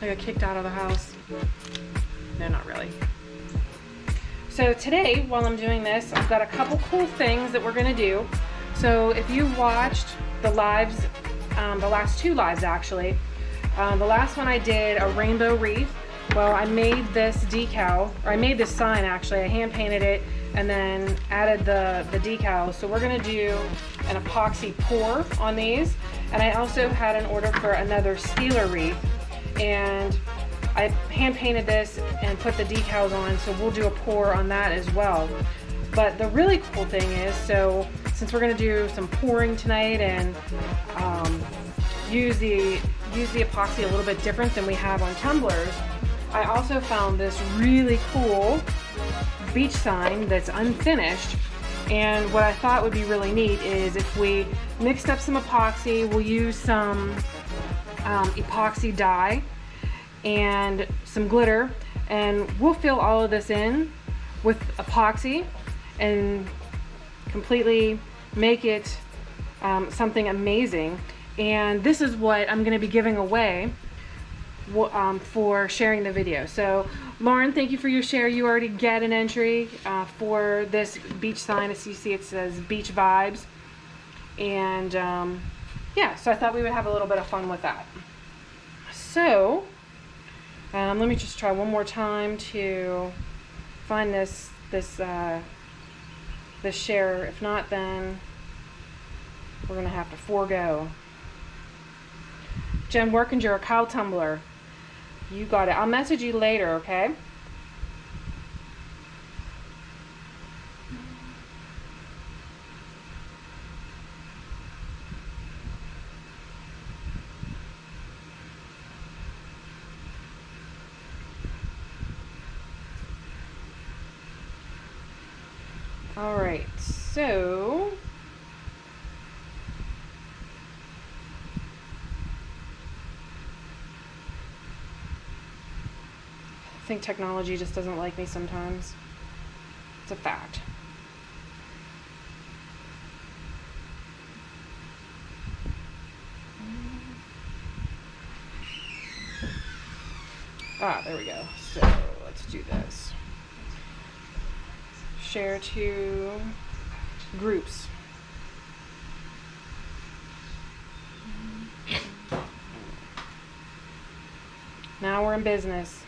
I got kicked out of the house. No, not really. So today, while I'm doing this, I've got a couple cool things that we're gonna do. So if you watched the lives, the last two lives actually, the last one I did a rainbow wreath. Well, I made this decal, or I made this sign actually. I hand painted it and then added the decal. So we're gonna do an epoxy pour on these. And I also had an order for another Steeler wreath. And I hand painted this and put the decals on, so we'll do a pour on that as well. But the really cool thing is, so since we're gonna do some pouring tonight and use the epoxy a little bit different than we have on tumblers, I also found this really cool beach sign that's unfinished. And what I thought would be really neat is if we mixed up some epoxy, we'll use some epoxy dye and some glitter, and we'll fill all of this in with epoxy and completely make it something amazing. And this is what I'm going to be giving away for sharing the video. So Lauren, thank you for your share. You already get an entry for this beach sign. As you see, it says Beach Vibes. And yeah, so I thought we would have a little bit of fun with that. So let me just try one more time to find this share. If not, then we're gonna have to forego. Jen Workinger, Kyle Tumbler, you got it. I'll message you later, okay? All right, so I think technology just doesn't like me sometimes. It's a fact. Ah, there we go. So let's do this. Share to groups. Now we're in business.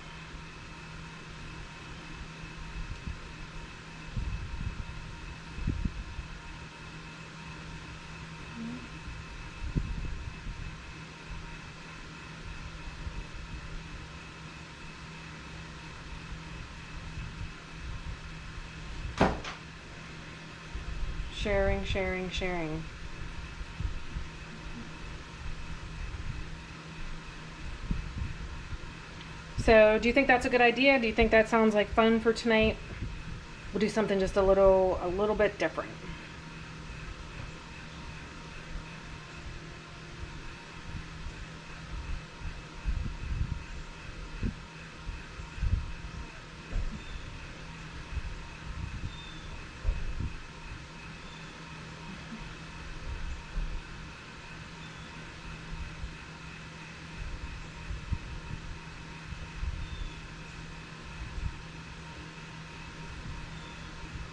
Sharing, sharing, sharing. So, do you think that's a good idea? Do you think that sounds like fun for tonight? We'll do something just a little bit different.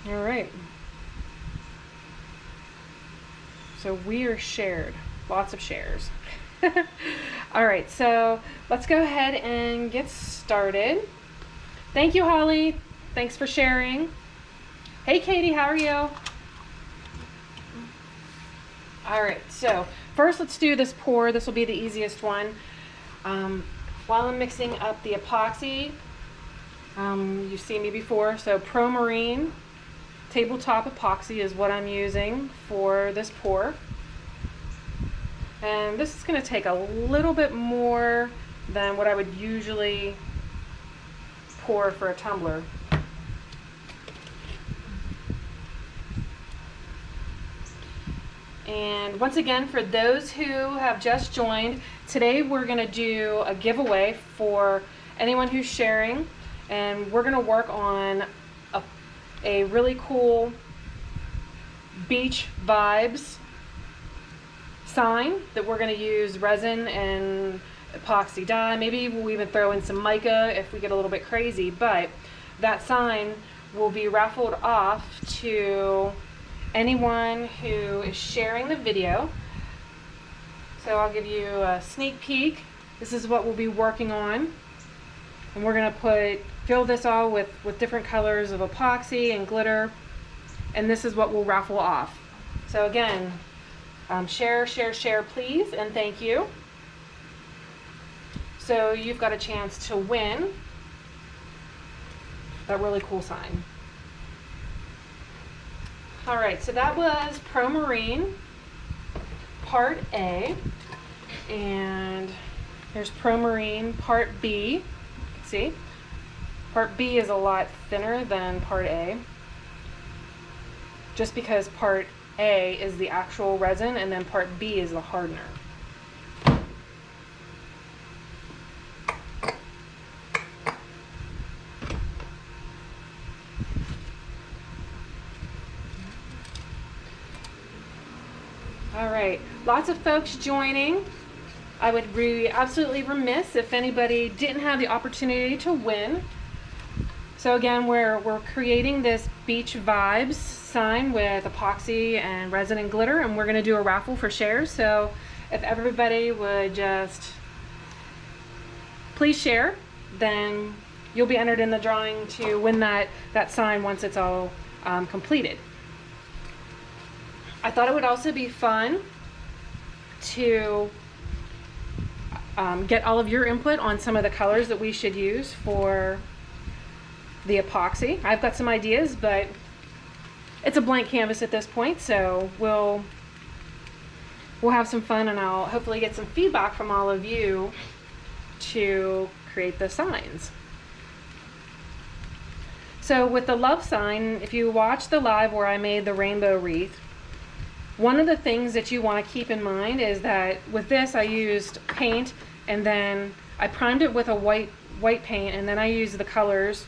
All right. So we are shared. Lots of shares. All right, so let's go ahead and get started. Thank you, Holly. Thanks for sharing. Hey, Katie, how are you? All right, so first let's do this pour. This will be the easiest one. While I'm mixing up the epoxy, you've seen me before, so Pro Marine tabletop epoxy is what I'm using for this pour. And this is going to take a little bit more than what I would usually pour for a tumbler. And once again, for those who have just joined, today we're going to do a giveaway for anyone who's sharing, and we're going to work on a really cool Beach Vibes sign that we're going to use resin and epoxy dye. Maybe we'll even throw in some mica if we get a little bit crazy, but that sign will be raffled off to anyone who is sharing the video. So I'll give you a sneak peek. This is what we'll be working on. And we're gonna fill this all with different colors of epoxy and glitter. And this is what we'll raffle off. So again, share, please, and thank you. So you've got a chance to win that really cool sign. All right, so that was Pro Marine Part A, and here's Pro Marine Part B. See, Part B is a lot thinner than Part A, just because Part A is the actual resin and then Part B is the hardener. All right, lots of folks joining. I would be absolutely remiss if anybody didn't have the opportunity to win. So again, we're creating this Beach Vibes sign with epoxy and resin and glitter, and we're gonna do a raffle for shares. So if everybody would just please share, then you'll be entered in the drawing to win that sign once it's all completed. I thought it would also be fun to get all of your input on some of the colors that we should use for the epoxy. I've got some ideas, but it's a blank canvas at this point, so we'll have some fun, and I'll hopefully get some feedback from all of you to create the signs. So with the love sign, if you watch the live where I made the rainbow wreath, one of the things that you want to keep in mind is that with this I used paint, and then I primed it with a white paint, and then I used the colors.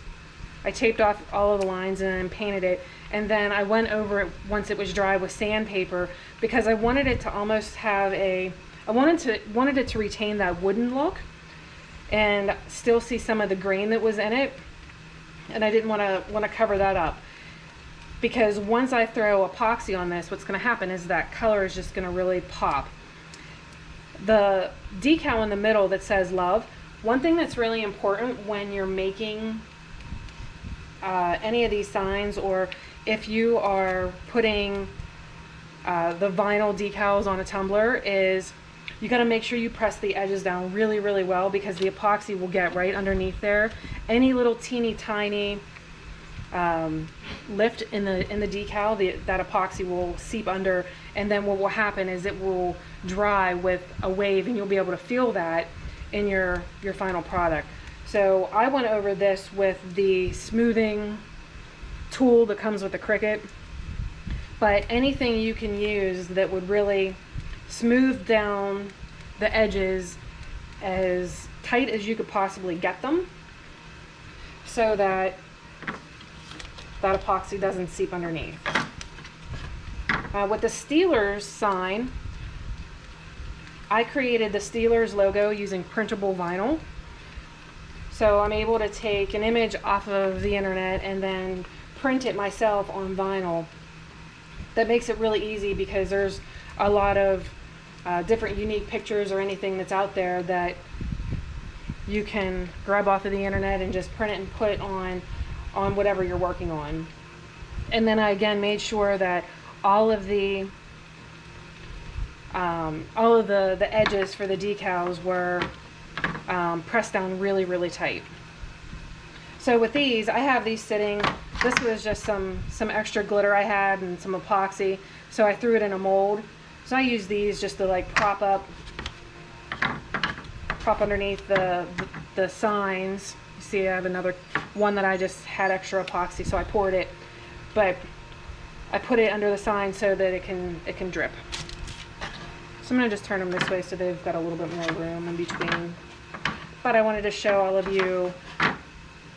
I taped off all of the lines and then painted it, and then I went over it once it was dry with sandpaper, because I wanted it to almost have I wanted it to retain that wooden look and still see some of the grain that was in it, and I didn't want to cover that up. Because once I throw epoxy on this, what's going to happen is that color is just going to really pop. The decal in the middle that says love, one thing that's really important when you're making any of these signs, or if you are putting the vinyl decals on a tumbler, is you got to make sure you press the edges down really, really well, because the epoxy will get right underneath there. Any little teeny tiny lift in the decal, that epoxy will seep under, and then what will happen is it will dry with a wave, and you'll be able to feel that in your final product. So I went over this with the smoothing tool that comes with the Cricut, but anything you can use that would really smooth down the edges as tight as you could possibly get them, so that epoxy doesn't seep underneath. With the Steelers sign, I created the Steelers logo using printable vinyl. So I'm able to take an image off of the internet and then print it myself on vinyl. That makes it really easy, because there's a lot of different unique pictures or anything that's out there that you can grab off of the internet and just print it and put on whatever you're working on. And then I again made sure that all of the edges for the decals were pressed down really, really tight. So with these, I have these sitting. This was just some extra glitter I had and some epoxy, so I threw it in a mold. So I use these just to like prop underneath the signs. You see I have another one that I just had extra epoxy, so I poured it, but I put it under the sign so that it can drip. So I'm going to just turn them this way so they've got a little bit more room in between. But I wanted to show all of you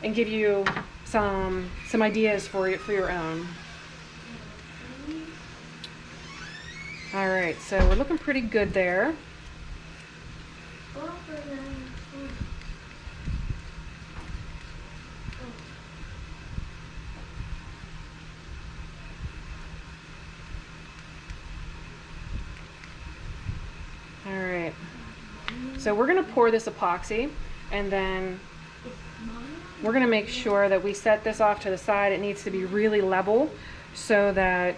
and give you some ideas for your own. All right, so we're looking pretty good there. So we're gonna pour this epoxy, and then we're gonna make sure that we set this off to the side. It needs to be really level so that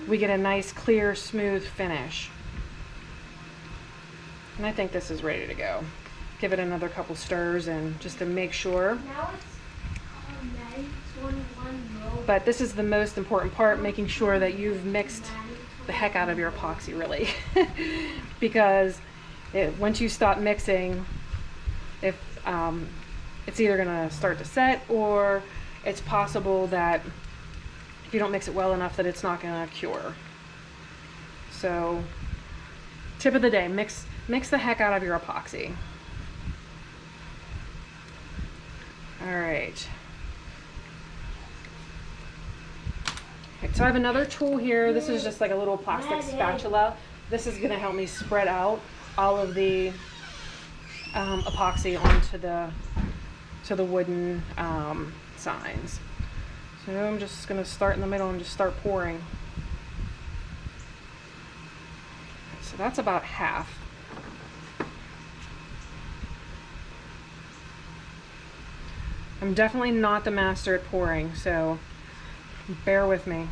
we get a nice, clear, smooth finish. And I think this is ready to go. Give it another couple stirs and just to make sure. Now it's May 21. But this is the most important part, making sure that you've mixed the heck out of your epoxy, really. Because once you stop mixing, if it's either gonna start to set, or it's possible that if you don't mix it well enough that it's not gonna cure. So, tip of the day, mix the heck out of your epoxy. All right. Okay, so I have another tool here. This is just like a little plastic spatula. This is gonna help me spread out all of the epoxy onto the wooden signs. So I'm just gonna start in the middle and just start pouring. So that's about half. I'm definitely not the master at pouring, so bear with me.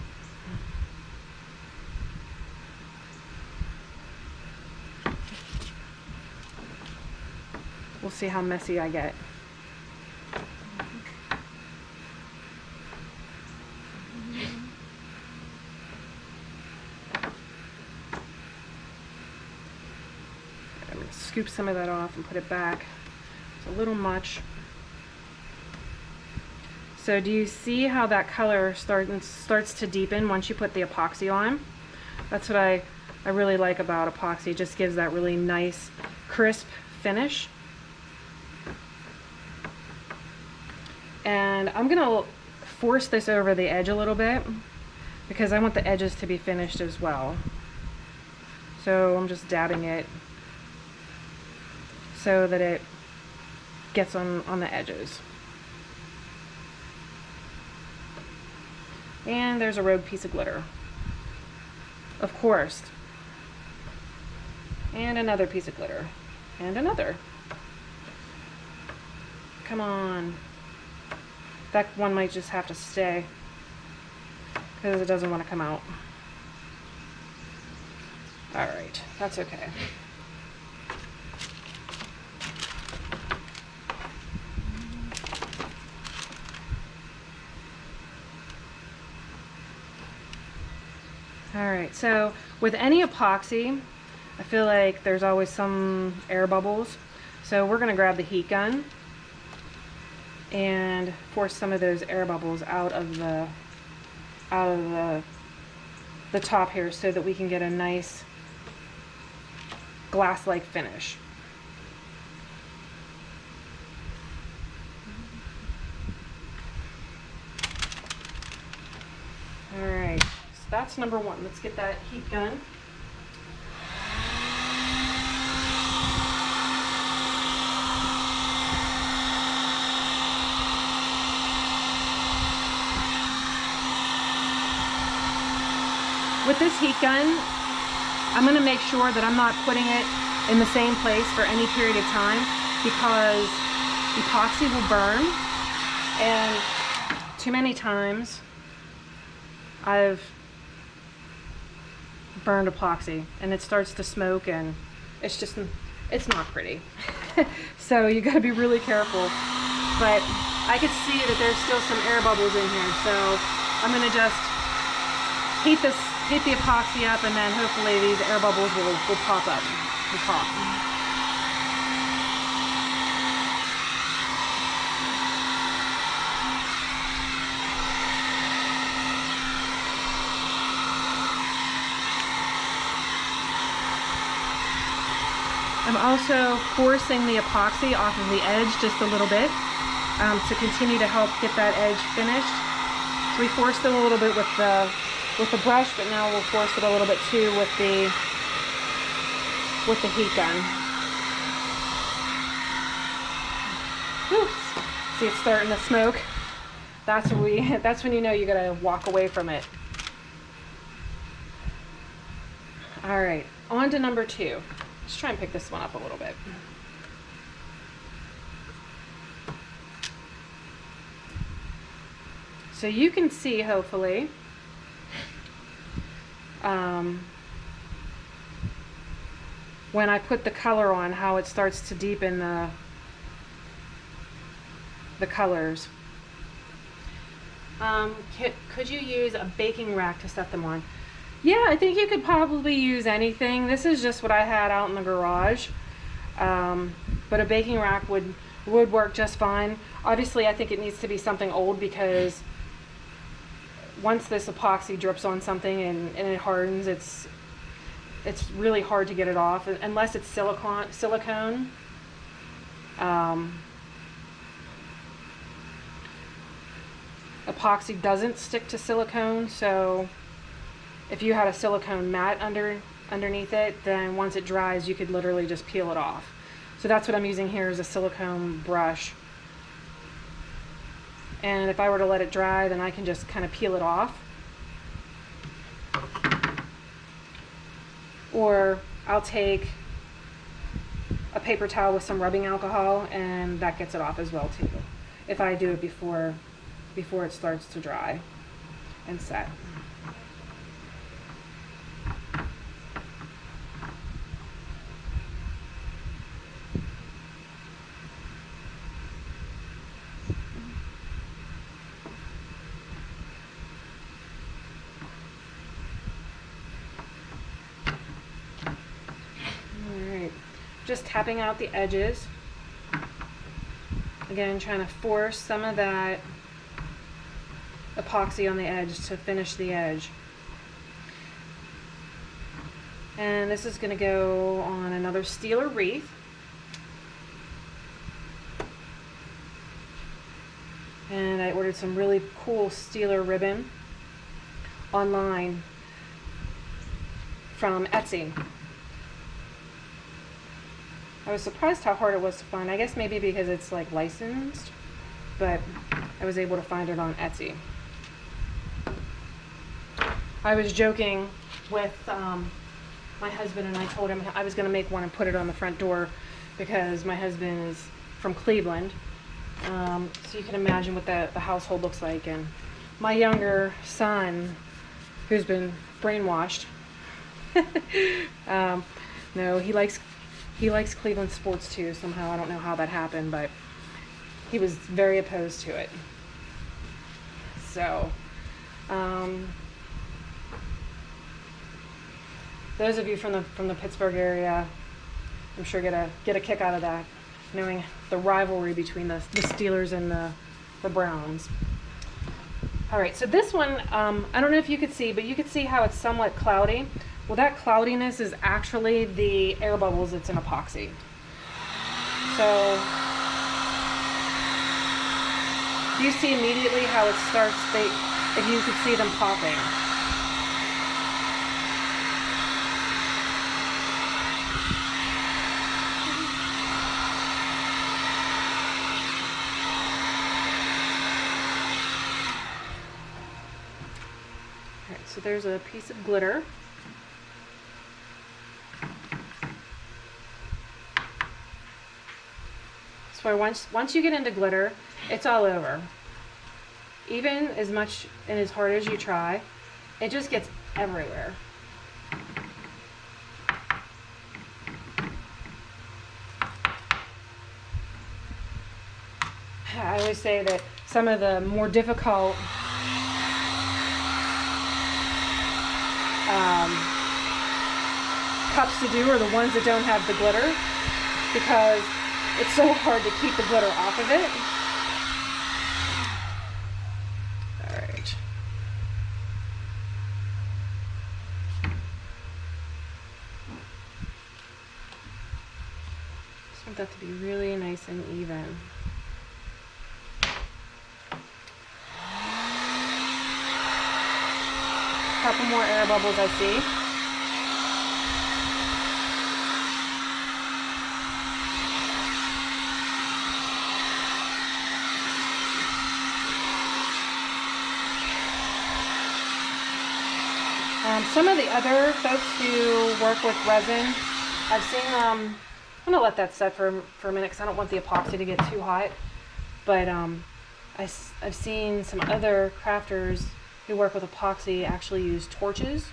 We'll see how messy I get. I'm going to scoop some of that off and put it back. It's a little much. So do you see how that color starts to deepen once you put the epoxy on? That's what I really like about epoxy. It just gives that really nice, crisp finish. And I'm gonna force this over the edge a little bit because I want the edges to be finished as well. So I'm just dabbing it so that it gets on the edges. And there's a rogue piece of glitter. Of course. And another piece of glitter. And another. Come on. That one might just have to stay because it doesn't want to come out. Alright, that's okay. Alright, so with any epoxy, I feel like there's always some air bubbles. So we're going to grab the heat gun and force some of those air bubbles out of the top here so that we can get a nice glass-like finish. Alright, so that's number one. Let's get that heat gun. With this heat gun, I'm going to make sure that I'm not putting it in the same place for any period of time because epoxy will burn, and too many times I've burned epoxy and it starts to smoke and it's not pretty. So you got to be really careful. But I could see that there's still some air bubbles in here, so I'm going to just heat the epoxy up, and then hopefully these air bubbles will pop up and pop. I'm also forcing the epoxy off of the edge just a little bit to continue to help get that edge finished. So we forced it a little bit with the brush, but now we'll force it a little bit too with the heat gun. Oops. See, it's starting to smoke. That's when you know you gotta walk away from it. All right, on to number two. Let's try and pick this one up a little bit. So you can see, hopefully, when I put the color on, how it starts to deepen the colors. Could you use a baking rack to set them on? Yeah, I think you could probably use anything. This is just what I had out in the garage. But a baking rack would work just fine. Obviously, I think it needs to be something old, because once this epoxy drips on something and it hardens, it's really hard to get it off, unless it's silicone. Epoxy doesn't stick to silicone, so if you had a silicone mat underneath it, then once it dries, you could literally just peel it off. So that's what I'm using here, is a silicone brush. And if I were to let it dry, then I can just kind of peel it off. Or I'll take a paper towel with some rubbing alcohol, and that gets it off as well too, if I do it before it starts to dry and set. Just tapping out the edges. Again, trying to force some of that epoxy on the edge to finish the edge. And this is going to go on another Steeler wreath. And I ordered some really cool Steeler ribbon online from Etsy. I was surprised how hard it was to find. I guess maybe because it's like licensed, but I was able to find it on Etsy. I was joking with my husband, and I told him I was going to make one and put it on the front door, because my husband is from Cleveland. So you can imagine what the household looks like. And my younger son, who's been brainwashed, no, he likes Cleveland sports too, somehow. I don't know how that happened, but he was very opposed to it. So, those of you from the Pittsburgh area, I'm sure get a kick out of that, knowing the rivalry between the Steelers and the Browns. All right, so this one, I don't know if you could see, but you could see how it's somewhat cloudy. Well, that cloudiness is actually the air bubbles that's in epoxy. So you see immediately how it starts, if you could see them popping. All right, so there's a piece of glitter. So once you get into glitter, it's all over. Even as much and as hard as you try, it just gets everywhere. I always say that some of the more difficult cups to do are the ones that don't have the glitter, because it's so hard to keep the glitter off of it. All right. Just want that to be really nice and even. A couple more air bubbles I see. Some of the other folks who work with resin I've seen, I'm gonna let that set for a minute because I don't want the epoxy to get too hot. But I've seen some other crafters who work with epoxy actually use torches,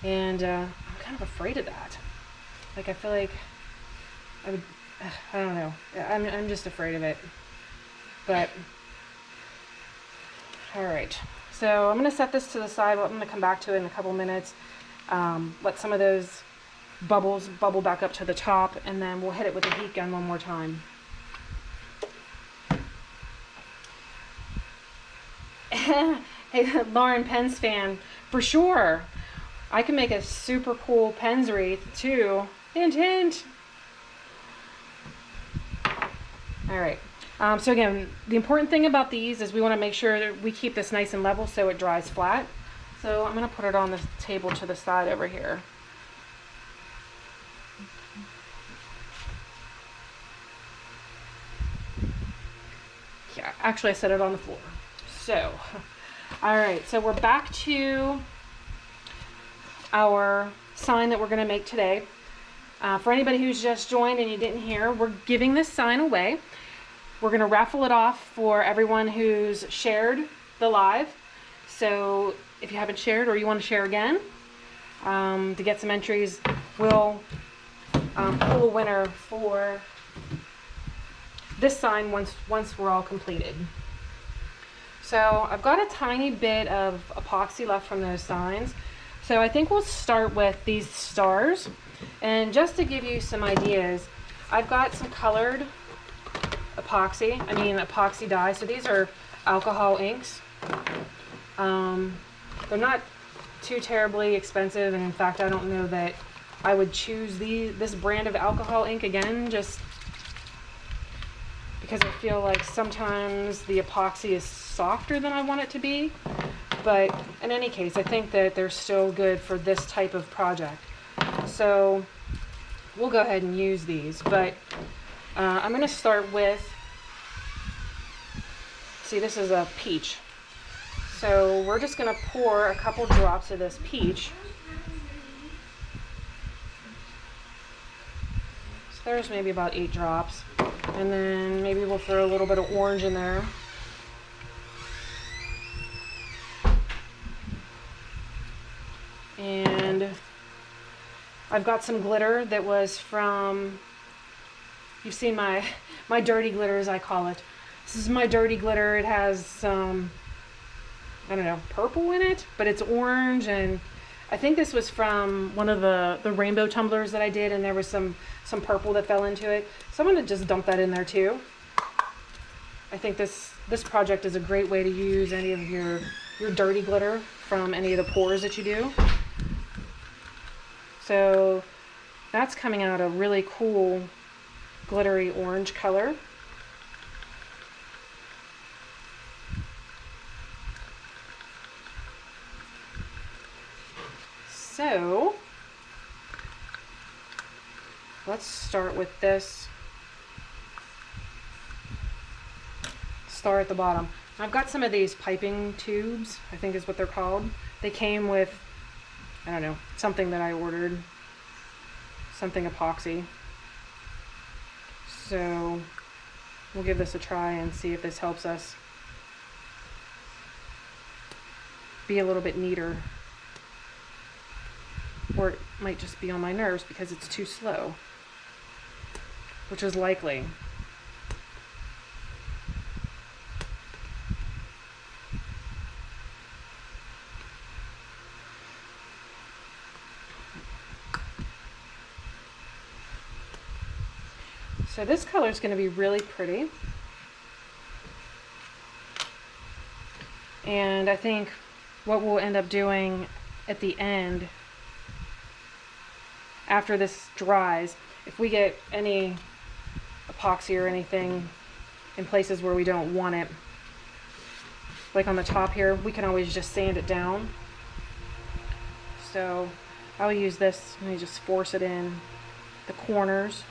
and I'm kind of afraid of that. Like, I feel like I would, I don't know. I'm just afraid of it. But all right. So I'm gonna set this to the side. I'm gonna come back to it in a couple minutes. Let some of those bubbles bubble back up to the top, and then we'll hit it with the heat gun one more time. Hey, Lauren, Pens fan, for sure. I can make a super cool Pens wreath too. Hint, hint. All right. So again, the important thing about these is we want to make sure that we keep this nice and level so it dries flat. So I'm going to put it on the table to the side over here. Yeah, actually I set it on the floor. So, all right, so we're back to our sign that we're going to make today. For anybody who's just joined and you didn't hear, we're giving this sign away. We're going to raffle it off for everyone who's shared the live. So if you haven't shared or you want to share again, to get some entries, we'll pull a winner for this sign once we're all completed. So I've got a tiny bit of epoxy left from those signs. So I think we'll start with these stars. And just to give you some ideas, I've got some colored epoxy dye. So these are alcohol inks. They're not too terribly expensive, and in fact I don't know that I would choose this brand of alcohol ink again, just because I feel like sometimes the epoxy is softer than I want it to be. But in any case, I think that they're still good for this type of project. So we'll go ahead and use these. But I'm going to start with, see, this is a peach. So we're just going to pour a couple drops of this peach. So there's maybe about 8 drops. And then maybe we'll throw a little bit of orange in there. And I've got some glitter that was from, you've seen my dirty glitter, as I call it. This is my dirty glitter. It has some, I don't know, purple in it, but it's orange, and I think this was from one of the rainbow tumblers that I did, and there was some purple that fell into it. So I'm going to just dump that in there too. I think this project is a great way to use any of your dirty glitter from any of the pours that you do. So that's coming out a really cool glittery orange color. So let's start with this star at the bottom. I've got some of these piping tubes, I think is what they're called. They came with, I don't know, something that I ordered, something epoxy. So we'll give this a try and see if this helps us be a little bit neater. Or it might just be on my nerves because it's too slow, which is likely. So this color is going to be really pretty. And I think what we'll end up doing at the end, after this dries, if we get any epoxy or anything in places where we don't want it, like on the top here, we can always just sand it down. So I'll use this, let me just force it in the corners.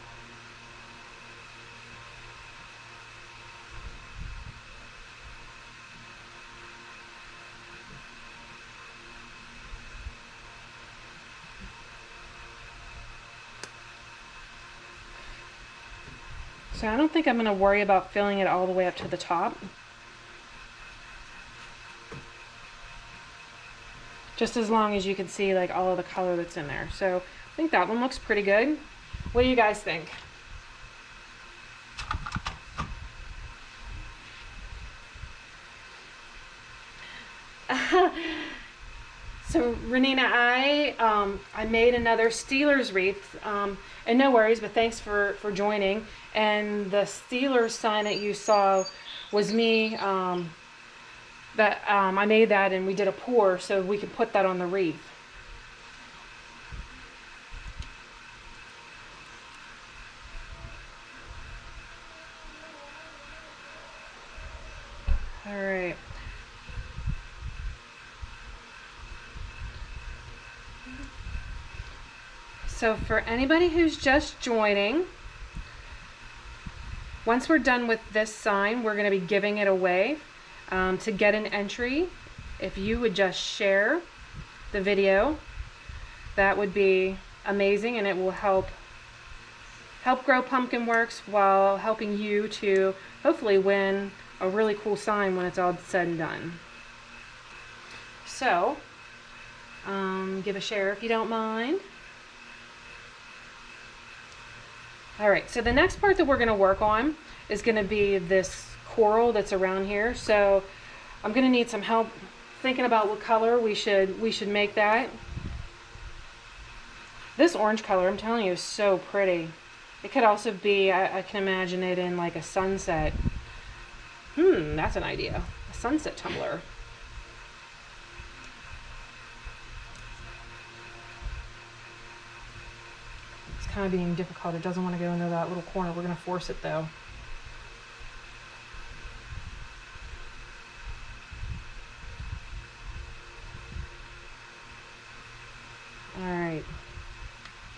So I don't think I'm going to worry about filling it all the way up to the top. Just as long as you can see like all of the color that's in there. So I think that one looks pretty good. What do you guys think? So Renina, I made another Steelers wreath, and no worries, but thanks for joining. And the Steelers sign that you saw was me. I made that, and we did a pour so we could put that on the wreath. All right. So for anybody who's just joining, once we're done with this sign, we're going to be giving it away. To get an entry, if you would just share the video, that would be amazing, and it will help grow Punkinworks while helping you to hopefully win a really cool sign when it's all said and done. So, give a share if you don't mind. Alright, so the next part that we're going to work on is going to be this coral that's around here. So I'm going to need some help thinking about what color we should make that. This orange color, I'm telling you, is so pretty. It could also be, I can imagine it in like a sunset. That's an idea. A sunset tumbler. It's kind of being difficult. It doesn't want to go into that little corner. We're going to force it though. Alright,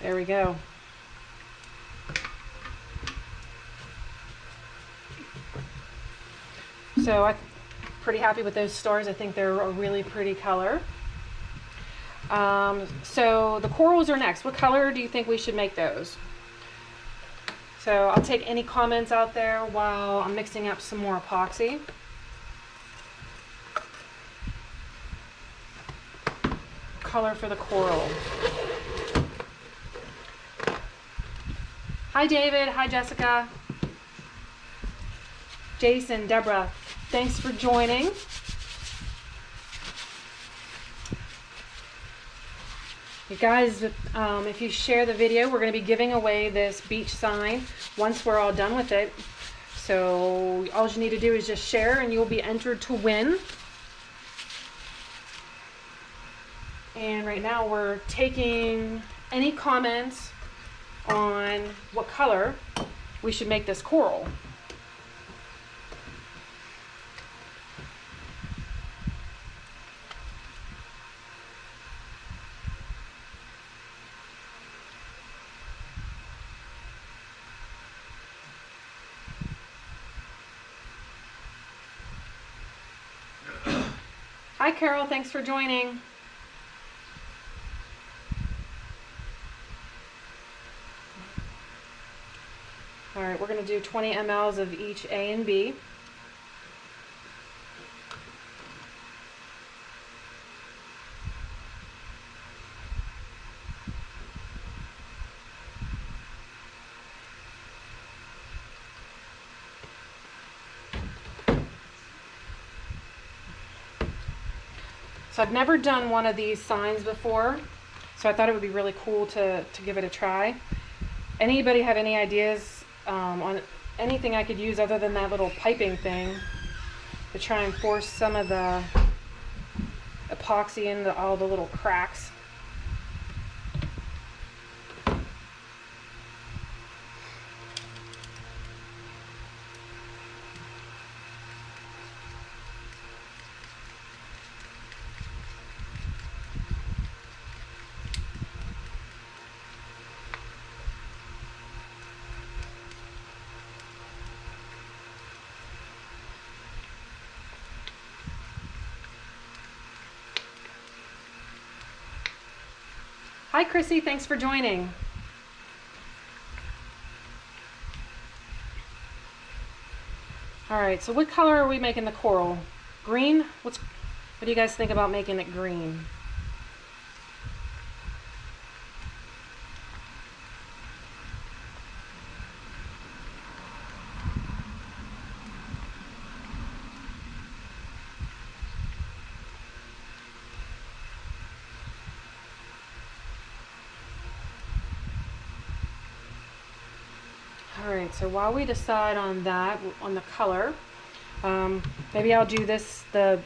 there we go. So I'm pretty happy with those stars. I think they're a really pretty color. So the corals are next. What color do you think we should make those? So I'll take any comments out there while I'm mixing up some more epoxy. Color for the coral. Hi David, hi Jessica, Jason, Deborah, thanks for joining. You guys, if you share the video, we're going to be giving away this beach sign once we're all done with it. So all you need to do is just share and you'll be entered to win. And right now we're taking any comments on what color we should make this coral. Hi Carol, thanks for joining. All right, we're going to do 20 mLs of each A and B. So I've never done one of these signs before, so I thought it would be really cool to give it a try. Anybody have any ideas on anything I could use other than that little piping thing to try and force some of the epoxy into all the little cracks? Hi Chrissy, thanks for joining. All right, so what color are we making the coral? Green? What do you guys think about making it green? All right, so while we decide on that, on the color, maybe I'll do this, in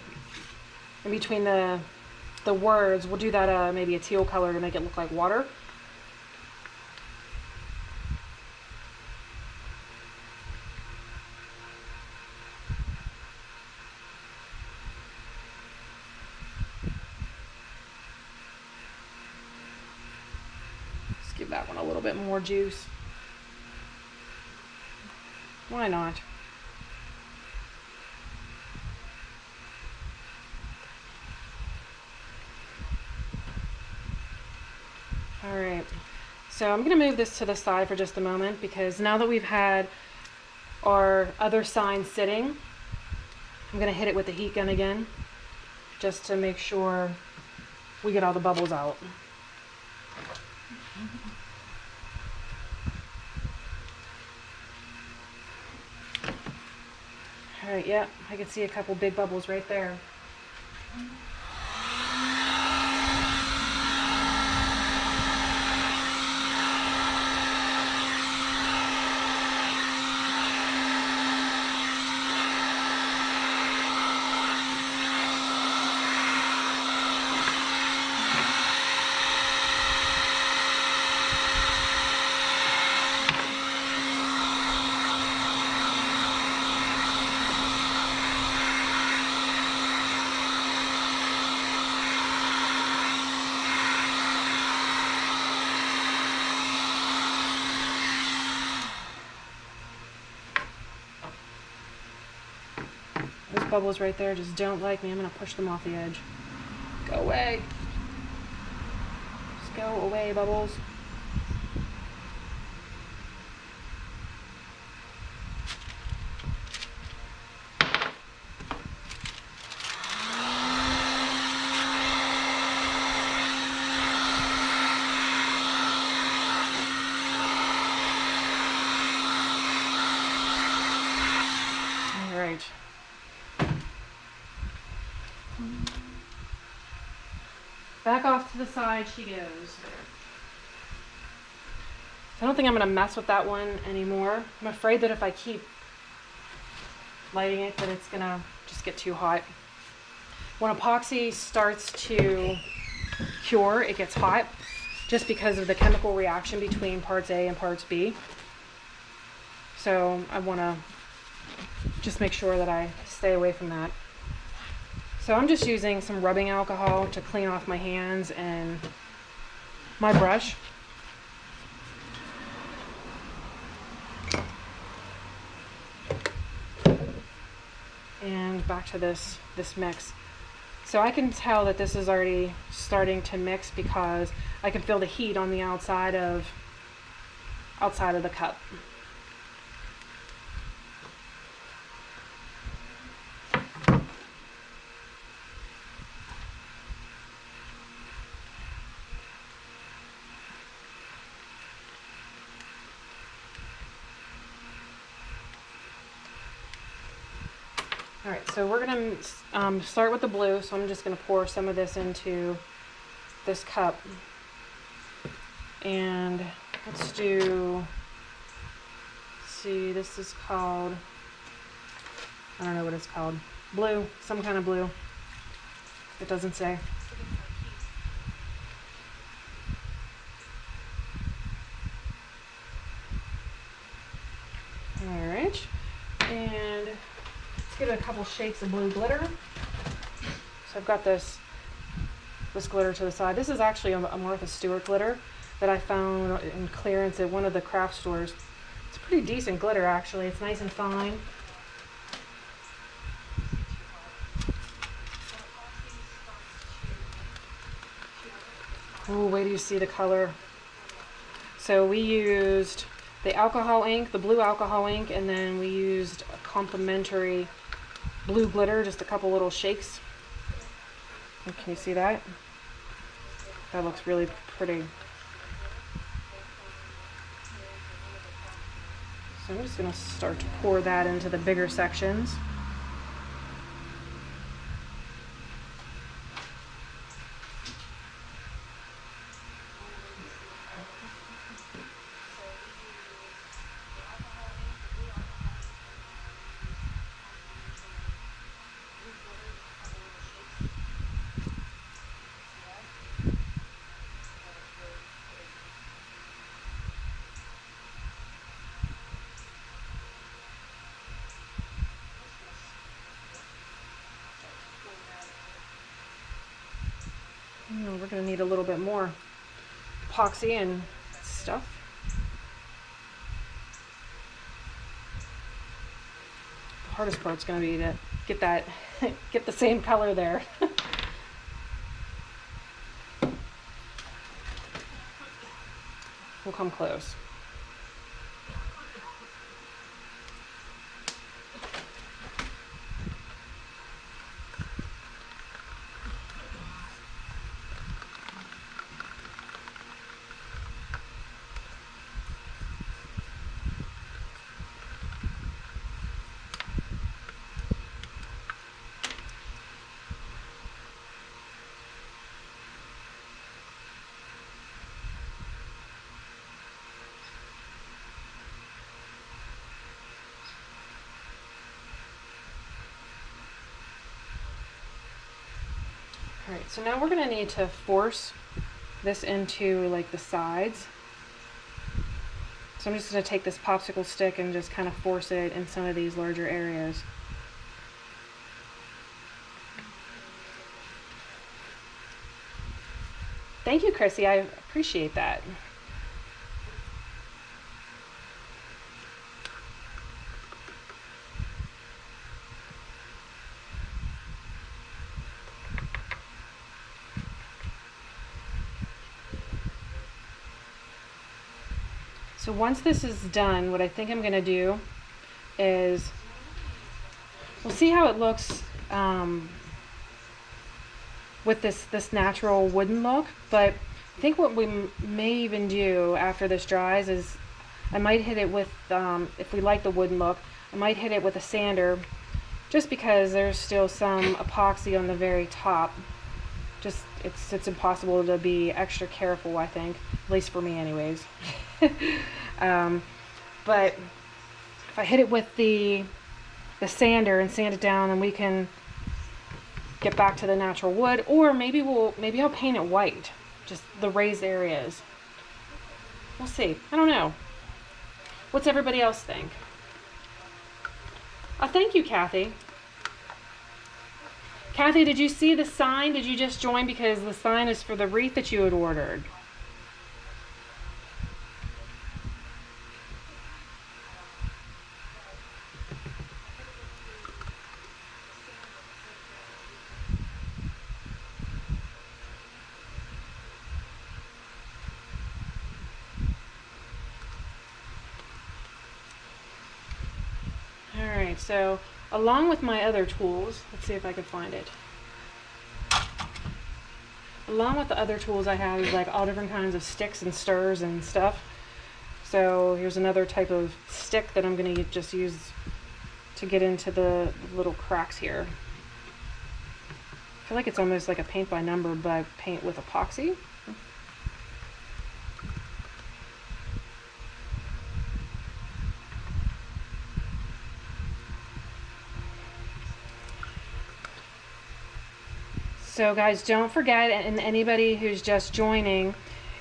between the words, we'll do that maybe a teal color to make it look like water. Let's give that one a little bit more juice. Why not? All right, so I'm gonna move this to the side for just a moment because now that we've had our other sign sitting, I'm gonna hit it with the heat gun again, just to make sure we get all the bubbles out. All right, yeah, I can see a couple big bubbles right there. Those bubbles right there just don't like me. I'm gonna push them off the edge. Go away. Just go away, bubbles. All right. Back off to the side she goes. I don't think I'm going to mess with that one anymore. I'm afraid that if I keep lighting it, that it's going to just get too hot. When epoxy starts to cure, it gets hot just because of the chemical reaction between parts A and parts B. So I want to just make sure that I stay away from that. So I'm just using some rubbing alcohol to clean off my hands and my brush. And back to this mix. So I can tell that this is already starting to mix because I can feel the heat on the outside of the cup. All right, so we're gonna start with the blue. So I'm just gonna pour some of this into this cup. And let's see, this is called, I don't know what it's called. Blue, some kind of blue. It doesn't say. All right, and let's give it a couple shakes of blue glitter. So I've got this glitter to the side. This is actually a Martha Stewart glitter that I found in clearance at one of the craft stores. It's pretty decent glitter actually. It's nice and fine. Oh, wait till you see the color. So we used the alcohol ink, the blue alcohol ink, and then we used a complimentary blue glitter, just a couple little shakes. Can you see that? That looks really pretty. So I'm just going to start to pour that into the bigger sections. We're going to need a little bit more epoxy and stuff. The hardest part's going to be to get that, get the same color there. We'll come close. Alright, so now we're going to need to force this into like the sides. So I'm just going to take this popsicle stick and just kind of force it in some of these larger areas. Thank you, Chrissy. I appreciate that. So once this is done, what I think I'm going to do is, we'll see how it looks with this natural wooden look, but I think what we may even do after this dries is I might hit it with, if we like the wooden look, I might hit it with a sander, just because there's still some epoxy on the very top. Just it's impossible to be extra careful, I think, at least for me anyways. But if I hit it with the sander and sand it down, then we can get back to the natural wood, or maybe I'll paint it white, just the raised areas. We'll see. I don't know. What's everybody else think? Oh, thank you, Kathy. Kathy, did you see the sign? Did you just join because the sign is for the wreath that you had ordered? Alright, so along with my other tools, let's see if I can find it. Along with the other tools I have is like all different kinds of sticks and stirrers and stuff. So here's another type of stick that I'm going to just use to get into the little cracks here. I feel like it's almost like a paint by number, but paint with epoxy. So guys, don't forget, and anybody who's just joining,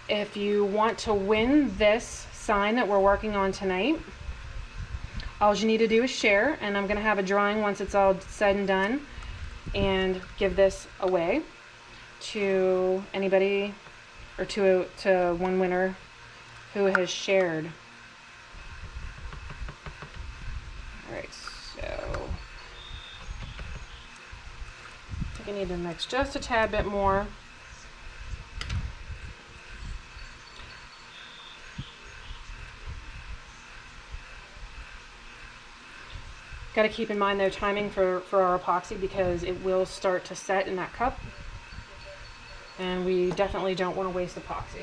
if you want to win this sign that we're working on tonight, all you need to do is share, and I'm going to have a drawing once it's all said and done, and give this away to anybody, or to one winner who has shared. Alright, so I need to mix just a tad bit more. Got to keep in mind though timing for our epoxy, because it will start to set in that cup, and we definitely don't want to waste epoxy.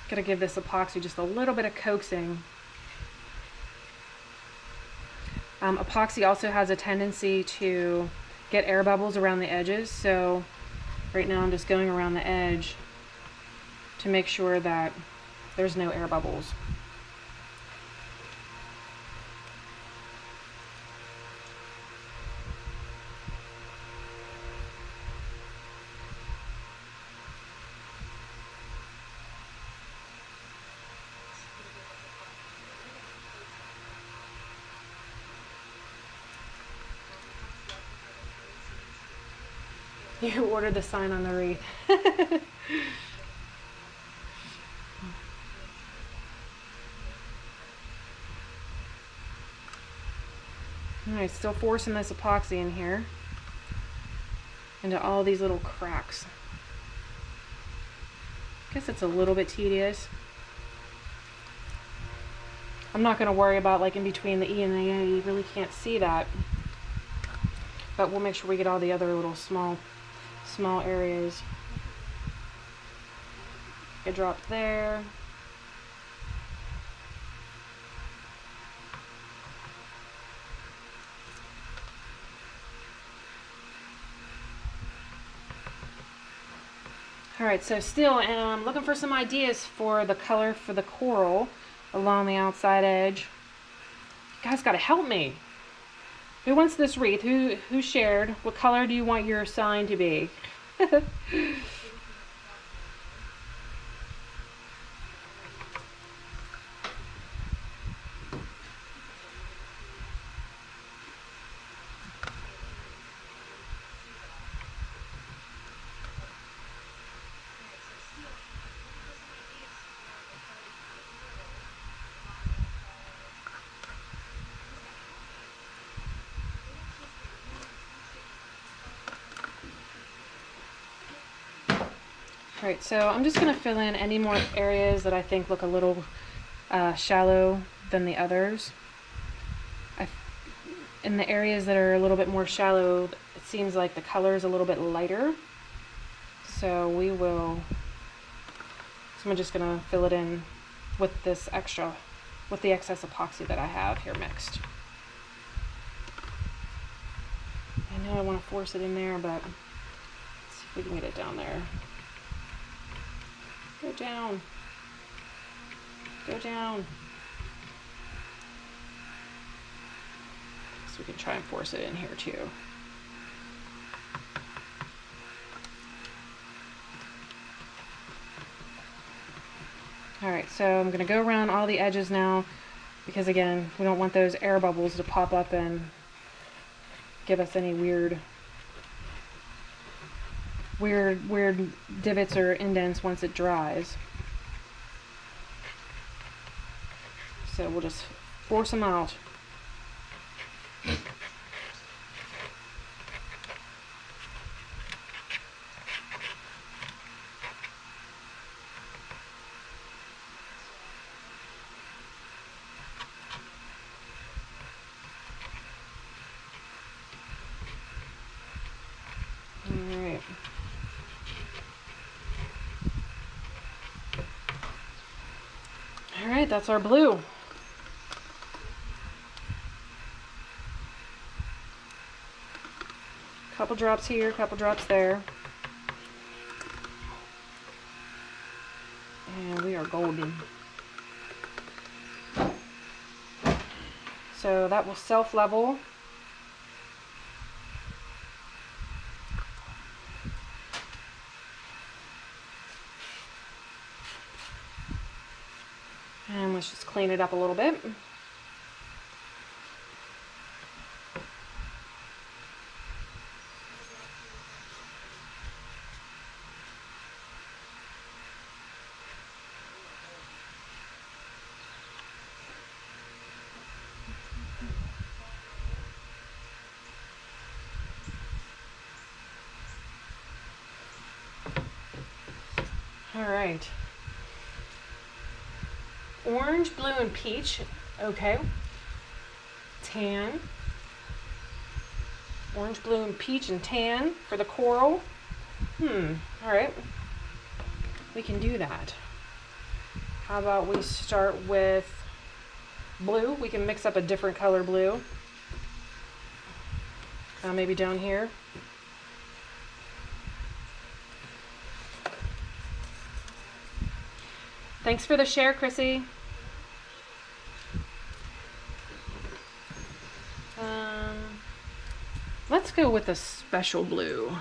Gotta give this epoxy just a little bit of coaxing. Epoxy also has a tendency to get air bubbles around the edges, so right now I'm just going around the edge to make sure that there's no air bubbles. You ordered the sign on the wreath. Alright, still forcing this epoxy in here into all these little cracks. I guess it's a little bit tedious. I'm not going to worry about like in between the E and the A. You really can't see that. But we'll make sure we get all the other little small areas. Get dropped there. Alright, so still I'm looking for some ideas for the color for the coral along the outside edge. You guys gotta help me. Who wants this wreath? Who shared? What color do you want your sign to be? Alright, so I'm just going to fill in any more areas that I think look a little shallow than the others. In the areas that are a little bit more shallow, it seems like the color is a little bit lighter. So I'm just going to fill it in with the excess epoxy that I have here mixed. I know I want to force it in there, but let's see if we can get it down there. Go down. Go down. So we can try and force it in here too. Alright, so I'm going to go around all the edges now, because again, we don't want those air bubbles to pop up and give us any weird divots or indents once it dries. So we'll just force them out. Alright. Alright, that's our blue. Couple drops here, couple drops there. And we are golden. So that will self-level. And let's just clean it up a little bit. All right. Orange, blue, and peach. Okay. Tan. Orange, blue, and peach, and tan for the coral. All right. We can do that. How about we start with blue? We can mix up a different color blue. Maybe down here. Thanks for the share, Chrissy. Let's go with a special blue.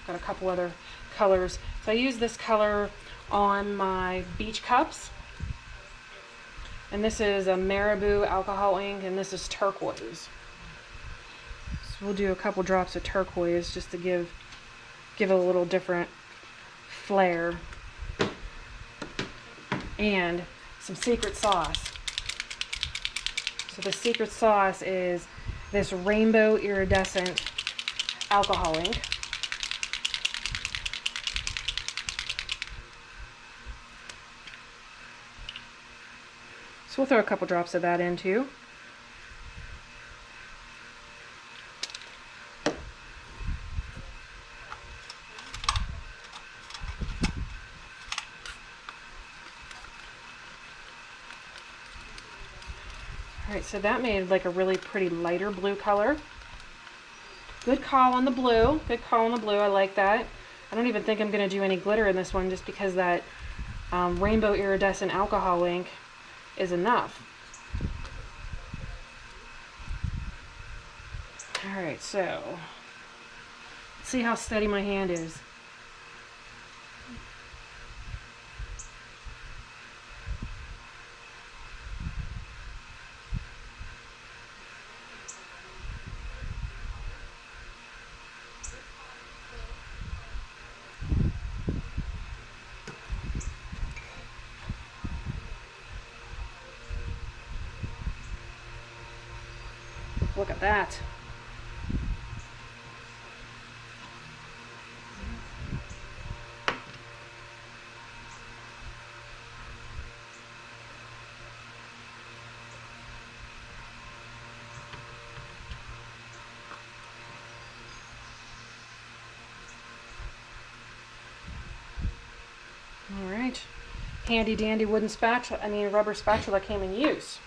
Got a couple other colors. So I use this color on my beach cups. And this is a Marabou alcohol ink, and this is turquoise. So we'll do a couple drops of turquoise just to give it a little different flair. And some secret sauce. So the secret sauce is this rainbow iridescent alcohol ink. So we'll throw a couple drops of that in too. Alright, so that made like a really pretty lighter blue color. Good call on the blue. Good call on the blue. I like that. I don't even think I'm going to do any glitter in this one just because that rainbow iridescent alcohol ink is enough. Alright, so let's see how steady my hand is. Look at that. All right. Handy dandy wooden spatula, rubber spatula came in use.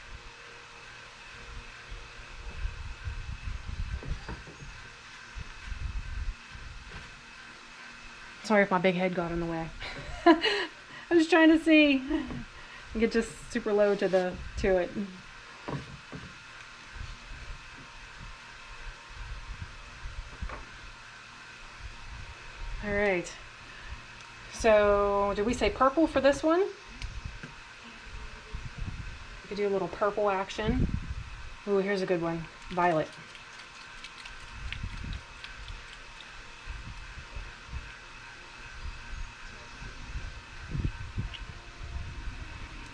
Sorry if my big head got in the way. I was trying to see. Get just super low to it. All right. So, did we say purple for this one? We could do a little purple action. Ooh, here's a good one. Violet.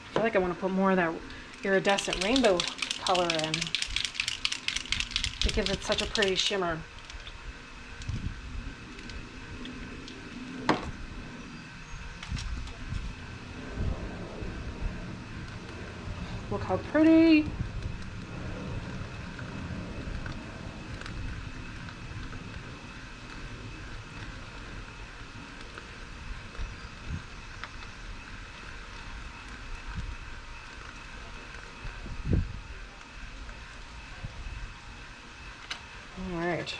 I feel like I want to put more of that iridescent rainbow color in. It gives it such a pretty shimmer. Look how pretty. All right.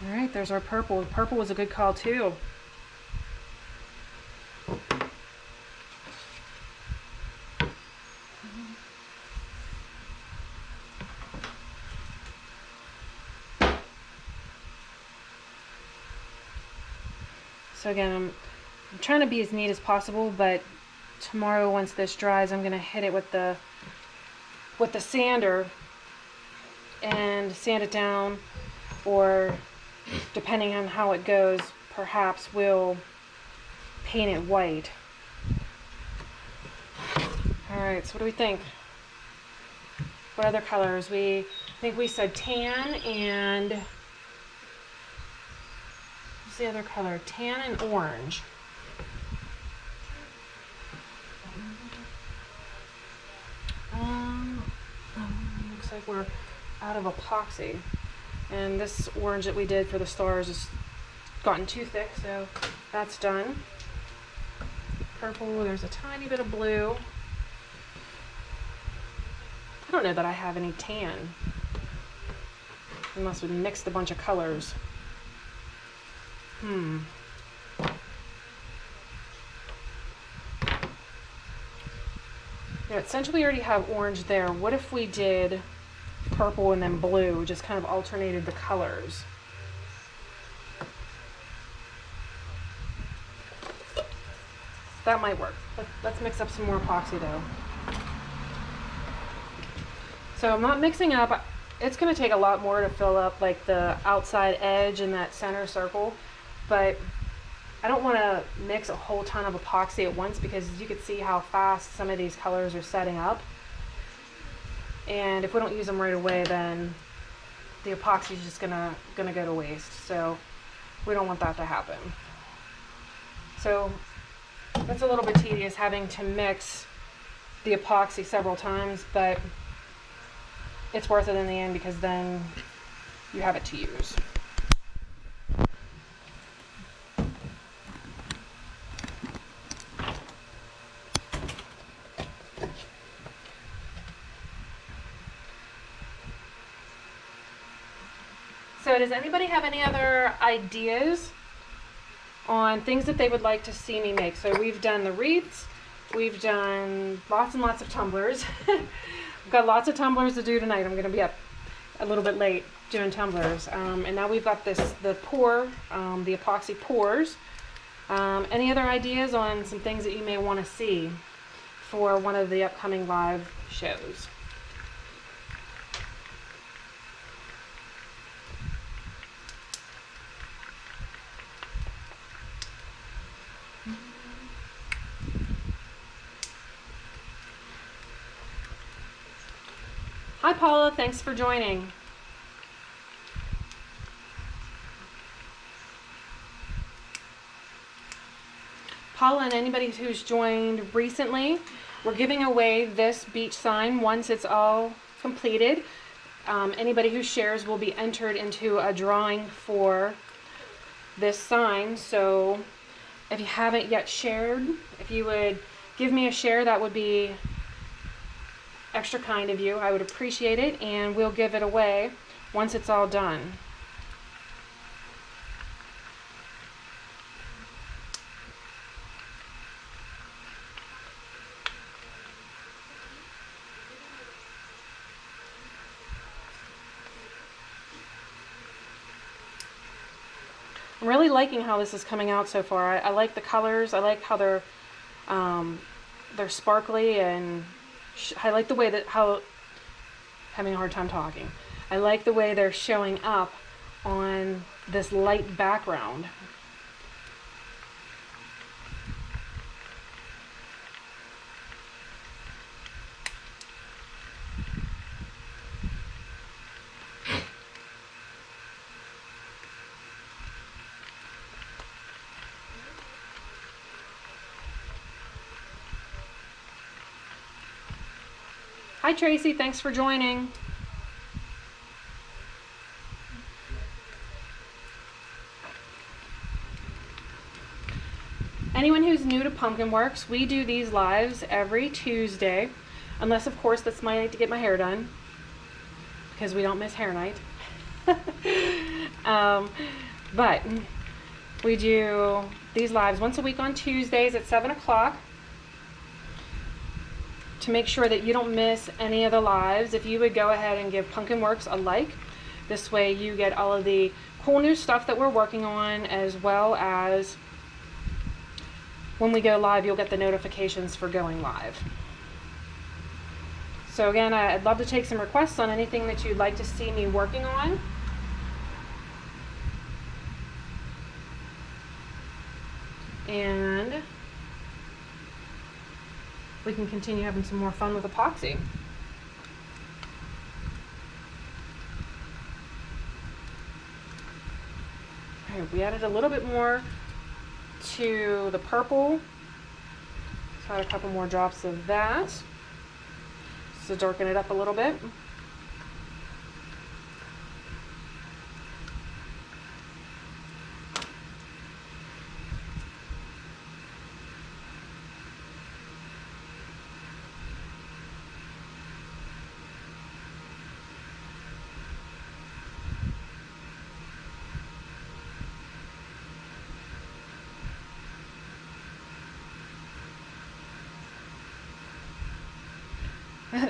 All right, there's our purple. Purple was a good call too. So again, I'm trying to be as neat as possible, but tomorrow, once this dries, I'm going to hit it with the sander and sand it down, or depending on how it goes, perhaps we'll paint it white. Alright, so what do we think? What other colors? I think we said tan and what's the other color? Tan and orange. Looks like we're out of epoxy. And this orange that we did for the stars has gotten too thick, so that's done. Purple, there's a tiny bit of blue. I don't know that I have any tan, unless we mixed a bunch of colors. Yeah, essentially we already have orange there. What if we did purple and then blue, just kind of alternated the colors? That might work. Let's mix up some more epoxy though. So I'm not mixing up. It's going to take a lot more to fill up like the outside edge and that center circle, but I don't want to mix a whole ton of epoxy at once, because you can see how fast some of these colors are setting up. And if we don't use them right away, then the epoxy is just gonna go to waste. So we don't want that to happen. So that's a little bit tedious, having to mix the epoxy several times, but it's worth it in the end, because then you have it to use. So does anybody have any other ideas on things that they would like to see me make? So we've done the wreaths, we've done lots and lots of tumblers. We've got lots of tumblers to do tonight. I'm going to be up a little bit late doing tumblers. And now we've got the epoxy pours. Any other ideas on some things that you may want to see for one of the upcoming live shows? Hi Paula, thanks for joining. Paula and anybody who's joined recently, we're giving away this beach sign once it's all completed. Anybody who shares will be entered into a drawing for this sign. So if you haven't yet shared, if you would give me a share, that would be extra kind of you. I would appreciate it, and we'll give it away once it's all done. I'm really liking how this is coming out so far. I like the colors. I like how they're sparkly, and I like the way that having a hard time talking. I like the way they're showing up on this light background. Hi Tracy, thanks for joining. Anyone who's new to Punkinworks, we do these lives every Tuesday, unless of course that's my night to get my hair done, because we don't miss hair night. But we do these lives once a week on Tuesdays at 7 o'clock. To make sure that you don't miss any of the lives, if you would go ahead and give Punkinworks a like, this way you get all of the cool new stuff that we're working on, as well as when we go live, you'll get the notifications for going live. So again, I'd love to take some requests on anything that you'd like to see me working on. And we can continue having some more fun with epoxy. All right, we added a little bit more to the purple. So add a couple more drops of that. So darken it up a little bit.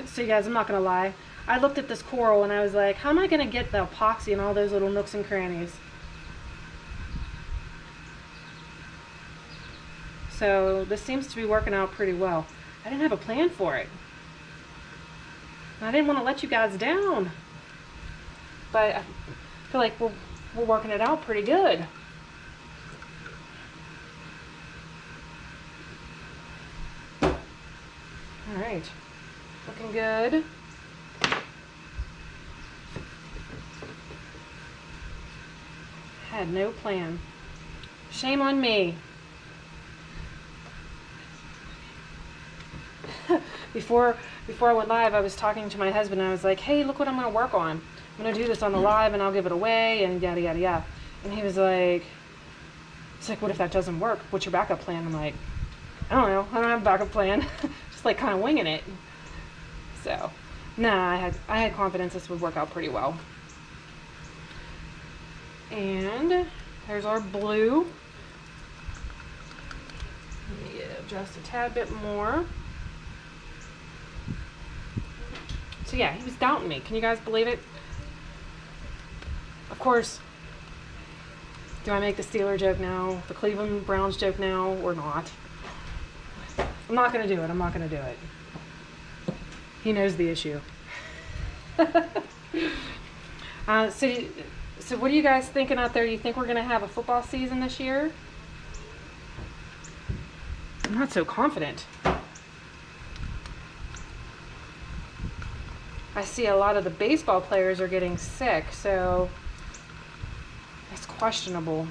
So you guys, I'm not gonna lie, I looked at this coral and I was like, how am I gonna get the epoxy in all those little nooks and crannies? So this seems to be working out pretty well. I didn't have a plan for it. I didn't want to let you guys down, but I feel like we're working it out pretty good. All right. Looking good. Had no plan. Shame on me. Before I went live, I was talking to my husband and I was like, hey, look what I'm going to work on. I'm going to do this on the live and I'll give it away and yada, yada, yada. And he was like, it's like, what if that doesn't work? What's your backup plan? I'm like, I don't know. I don't have a backup plan. Just like kind of winging it. So, nah, I had confidence this would work out pretty well. And there's our blue. Let me adjust a tad bit more. So yeah, he was doubting me. Can you guys believe it? Of course, do I make the Steeler joke now, the Cleveland Browns joke now, or not? I'm not going to do it. I'm not going to do it. He knows the issue. So what are you guys thinking out there? You think we're going to have a football season this year? I'm not so confident. I see a lot of the baseball players are getting sick, so it's questionable.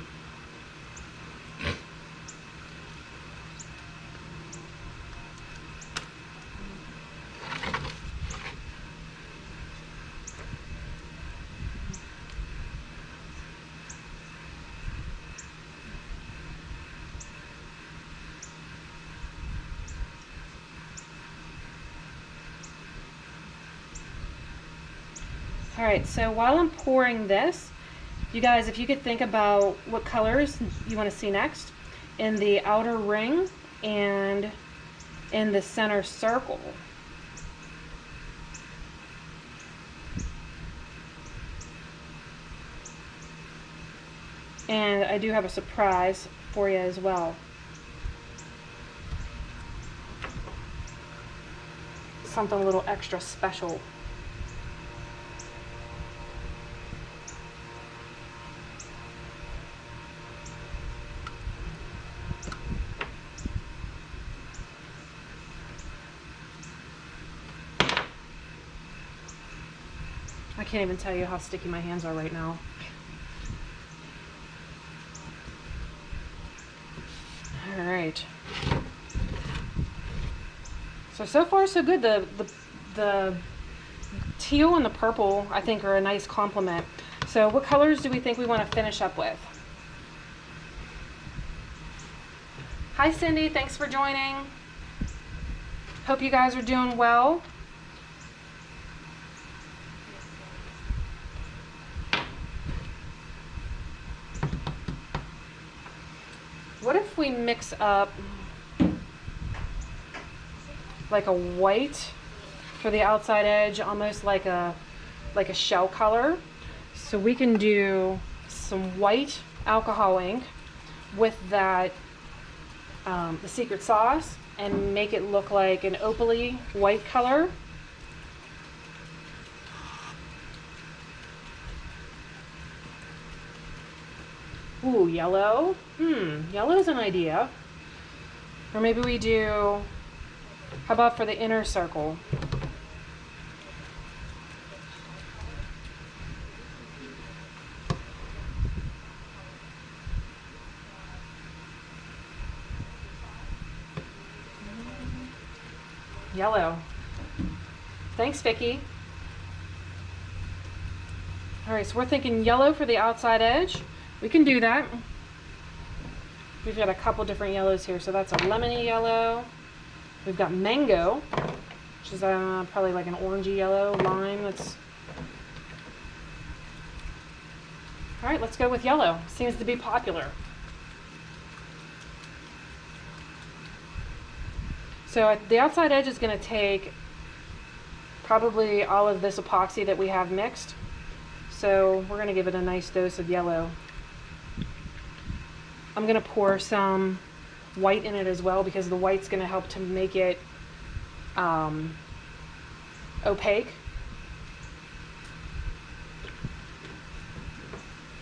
All right, so while I'm pouring this, you guys, if you could think about what colors you want to see next in the outer ring and in the center circle. And I do have a surprise for you as well. Something a little extra special. I can't even tell you how sticky my hands are right now. All right. So far so good. The teal and the purple, I think, are a nice complement. So what colors do we think we want to finish up with? Hi Cindy, thanks for joining. Hope you guys are doing well. What if we mix up like a white for the outside edge, almost like a shell color? So we can do some white alcohol ink with that the secret sauce and make it look like an opaly white color. Ooh, yellow. Yellow's an idea. Or maybe we do, how about for the inner circle? Yellow. Thanks, Vicky. All right, so we're thinking yellow for the outside edge. We can do that. We've got a couple different yellows here. So that's a lemony yellow. We've got mango, which is probably like an orangey yellow, lime. That's all right. Let's go with yellow. Seems to be popular. So the outside edge is going to take probably all of this epoxy that we have mixed. So we're going to give it a nice dose of yellow. I'm going to pour some white in it as well because the white's going to help to make it opaque.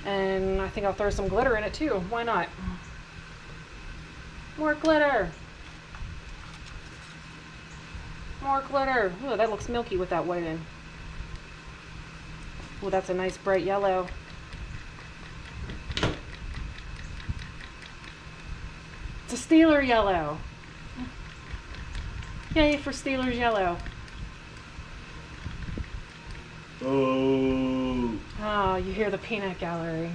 And I think I'll throw some glitter in it too. Why not? More glitter. More glitter. Oh, that looks milky with that white in. Oh, that's a nice bright yellow. It's a Steeler yellow. Yay for Steelers yellow. Oh. Oh, you hear the peanut gallery.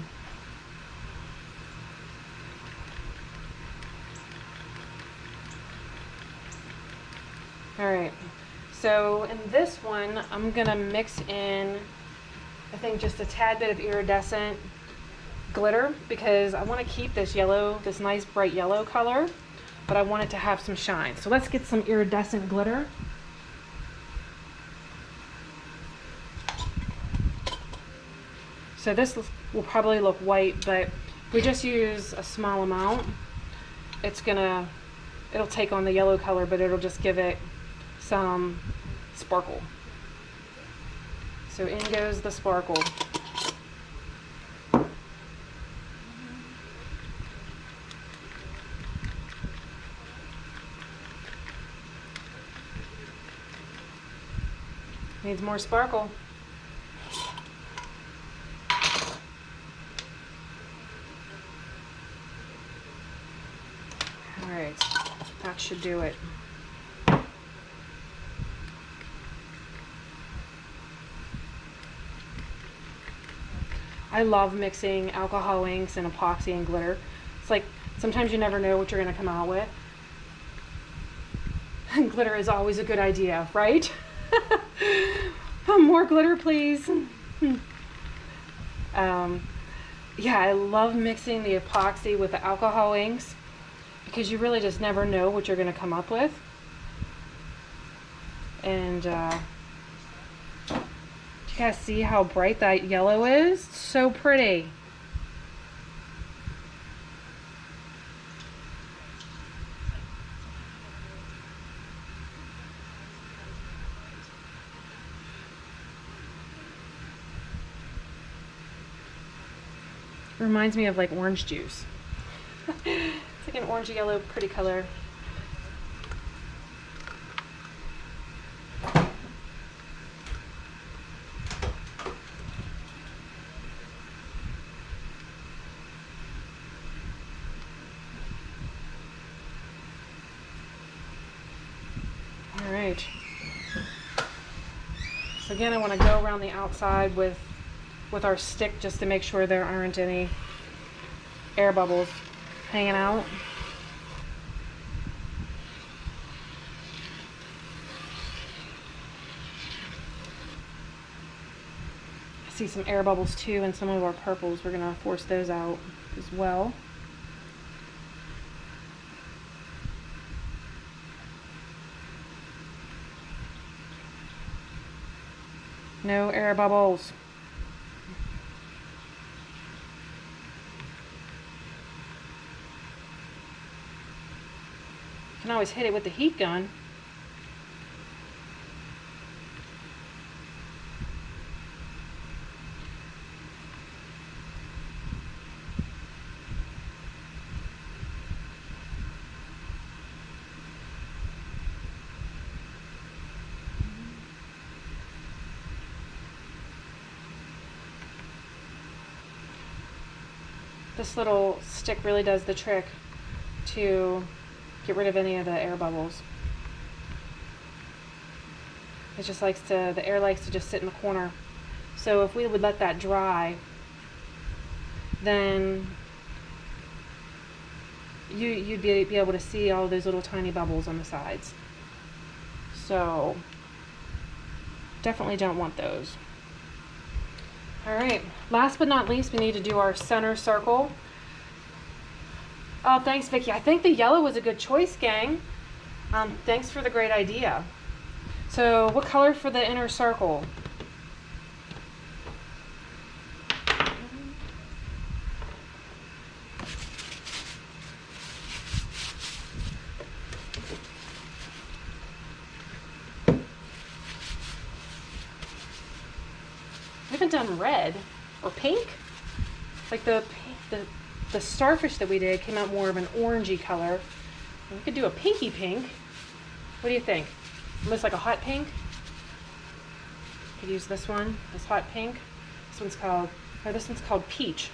All right, so in this one, I'm gonna mix in, I think, just a tad bit of iridescent glitter because I want to keep this yellow, this nice bright yellow color, but I want it to have some shine. So let's get some iridescent glitter. So this will probably look white, but if we just use a small amount, it'll take on the yellow color, but it'll just give it some sparkle. So in goes the sparkle. Needs more sparkle. All right, that should do it. I love mixing alcohol inks and epoxy and glitter. It's like sometimes you never know what you're going to come out with. And glitter is always a good idea, right? More glitter, please. Yeah, I love mixing the epoxy with the alcohol inks because you really just never know what you're going to come up with. And do you guys see how bright that yellow is? It's so pretty. Reminds me of like orange juice. It's like an orange yellow pretty color. All right. So again, I want to go around the outside with our stick just to make sure there aren't any air bubbles hanging out. I see some air bubbles too in some of our purples. We're going to force those out as well. No air bubbles. can always hit it with the heat gun. This little stick really does the trick to get rid of any of the air bubbles. It just likes to, the air likes to just sit in the corner. So if we would let that dry, then you'd be able to see all those little tiny bubbles on the sides. So definitely don't want those. All right, last but not least, we need to do our center circle. Oh, thanks, Vicky. I think the yellow was a good choice, gang. Thanks for the great idea. So what color for the inner circle? We haven't done red or pink. Like the starfish that we did came out more of an orangey color. We could do a pinky pink. What do you think? Almost like a hot pink. Could use this one, this hot pink. This one's called peach.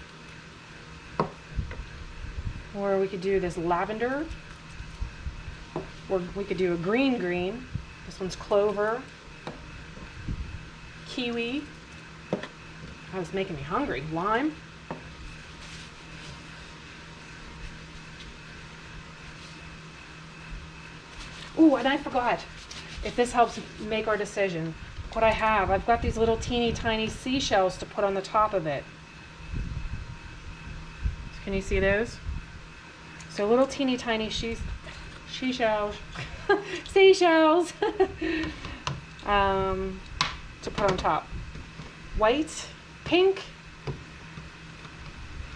Or we could do this lavender. Or we could do a green green. This one's clover. Kiwi. Oh, it's making me hungry. Lime. Ooh, and I forgot, if this helps make our decision, what I've got these little teeny tiny seashells to put on the top of it. Can you see those? So little teeny tiny seashells, seashells to put on top. White, pink.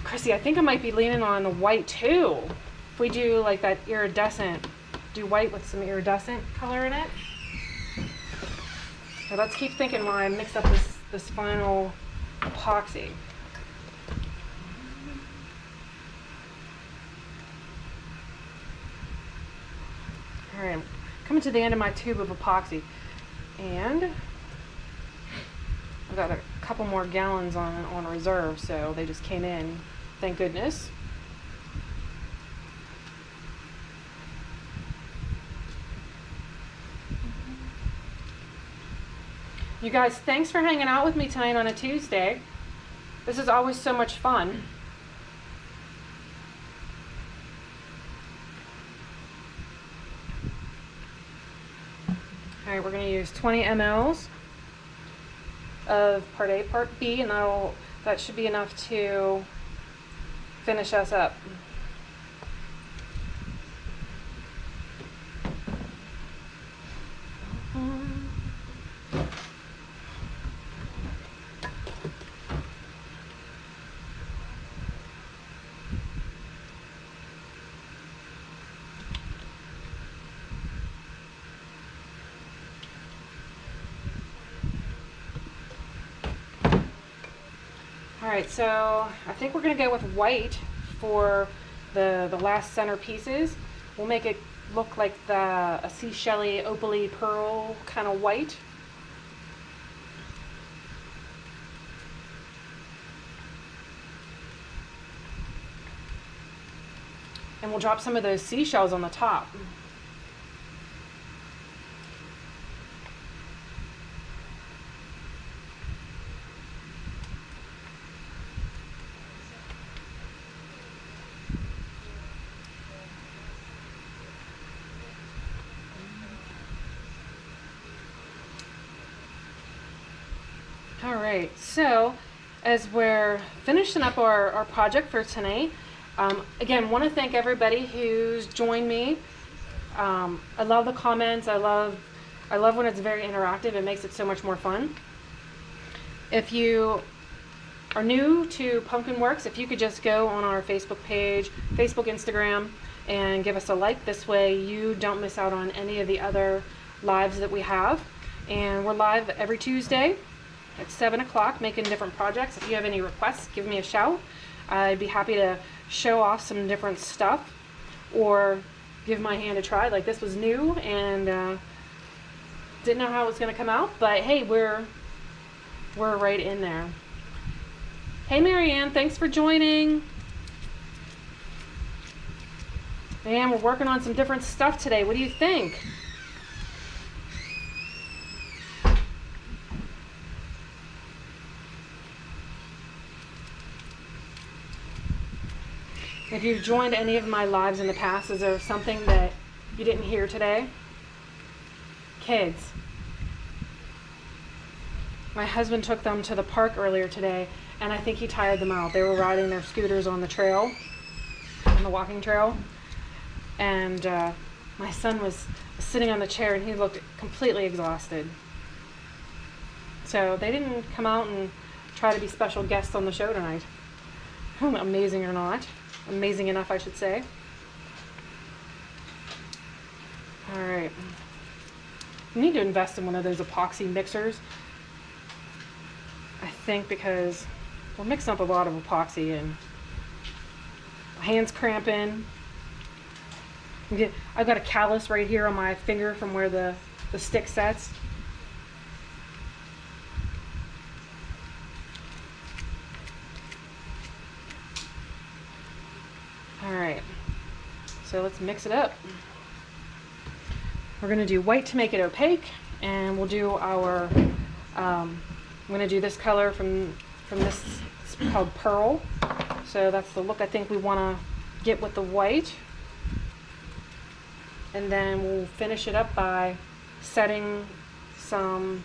Chrissy, I think I might be leaning on the white too. If we do like that iridescent, do white with some iridescent color in it. So let's keep thinking while I mix up this final epoxy. All right, coming to the end of my tube of epoxy, and I've got a couple more gallons on reserve, so they just came in, thank goodness. You guys, thanks for hanging out with me tonight on a Tuesday. This is always so much fun. All right, we're going to use 20 mLs of part A, part B, and that should be enough to finish us up. Alright, so I think we're going to go with white for the last center pieces. We'll make it look like a seashell-y, opal-y pearl kind of white. And we'll drop some of those seashells on the top. Alright, so as we're finishing up our project for tonight, again, want to thank everybody who's joined me. I love the comments. I love when it's very interactive. It makes it so much more fun. If you are new to Punkinworks, if you could just go on our Facebook page, Facebook, Instagram, and give us a like. This way you don't miss out on any of the other lives that we have. And we're live every Tuesday at 7 o'clock making different projects. If you have any requests, give me a shout. I'd be happy to show off some different stuff or give my hand a try. Like this was new and didn't know how it was going to come out, but hey, we're right in there. Hey Marianne, thanks for joining. Man, we're working on some different stuff today. What do you think? If you've joined any of my lives in the past, is there something that you didn't hear today? Kids. My husband took them to the park earlier today, and I think he tired them out. They were riding their scooters on the trail, on the walking trail, and my son was sitting on the chair, and he looked completely exhausted. So they didn't come out and try to be special guests on the show tonight. Amazing or not. Amazing enough, I should say. All right. We need to invest in one of those epoxy mixers. I think because we're mixing up a lot of epoxy and my hand's cramping. I've got a callus right here on my finger from where the stick sets. All right, so let's mix it up. We're gonna do white to make it opaque, and we'll do our, I'm gonna do this color from this, it's called Pearl. So that's the look I think we wanna get with the white. And then we'll finish it up by setting some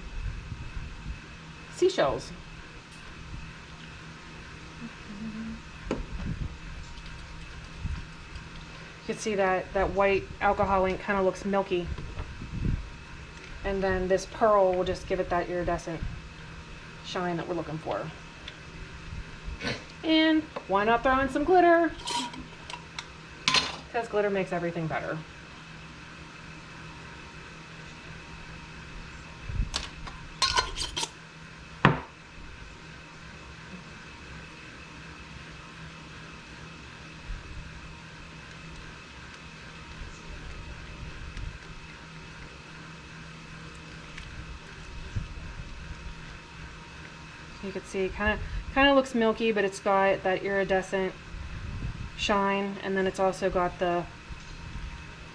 seashells. You can see that white alcohol ink kind of looks milky. And then this pearl will just give it that iridescent shine that we're looking for. And why not throw in some glitter? Because glitter makes everything better. You can see kind of looks milky, but it's got that iridescent shine, and then it's also got the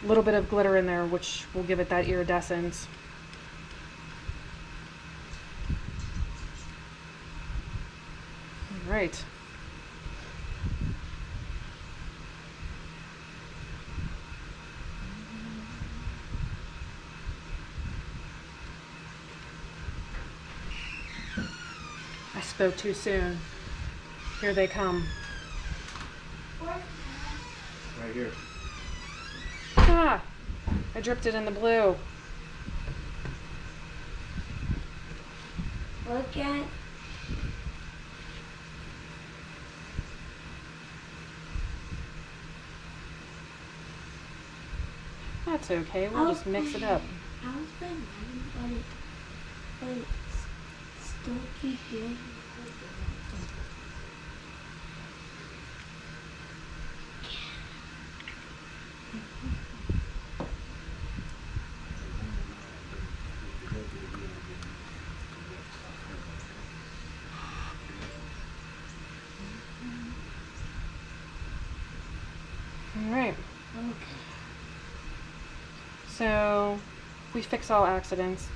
little bit of glitter in there, which will give it that iridescence. All right. I spoke too soon. Here they come. Right here. Ah! I dripped it in the blue. Look at. That's okay. We'll just mix it up. I was been running, but it still keep doing. All right. Okay. So we fix all accidents.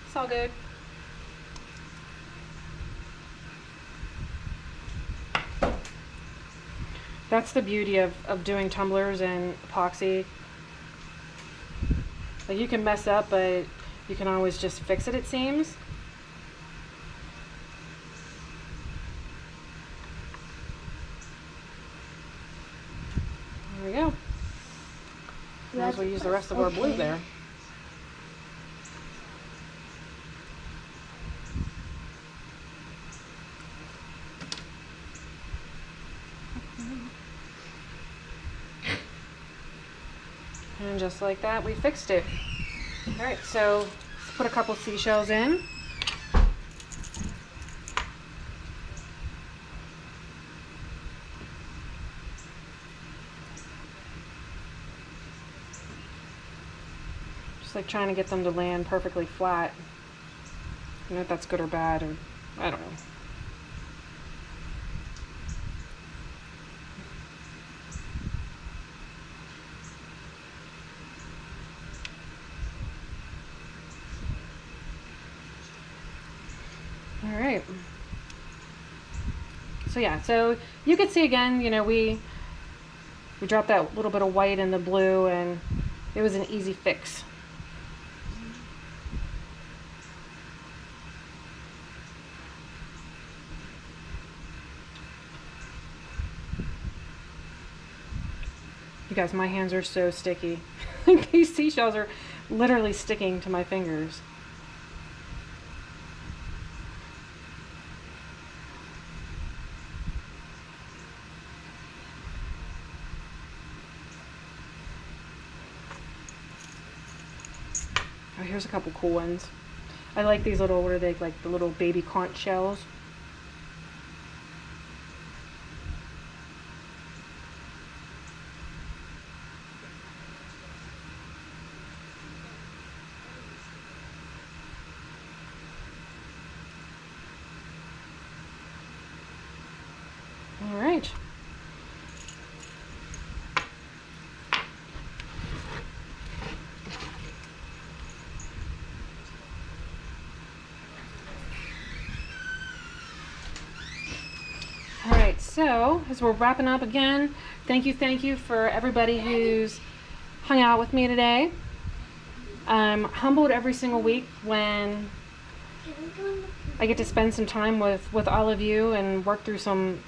It's all good. That's the beauty of doing tumblers and epoxy. Like you can mess up, but you can always just fix it, it seems. There we go. Might as well use the rest of our blue there. And just like that, we fixed it. All right, so let's put a couple seashells in. Just like trying to get them to land perfectly flat. I don't know if that's good or bad, or I don't know. All right. So yeah, so you can see again, you know, we dropped that little bit of white in the blue, and it was an easy fix. You guys, my hands are so sticky. These seashells are literally sticking to my fingers. Oh, here's a couple cool ones. I like these little, what are they, like the little baby conch shells. All right. All right, so as we're wrapping up again, thank you for everybody who's hung out with me today. I'm humbled every single week when I get to spend some time with all of you and work through some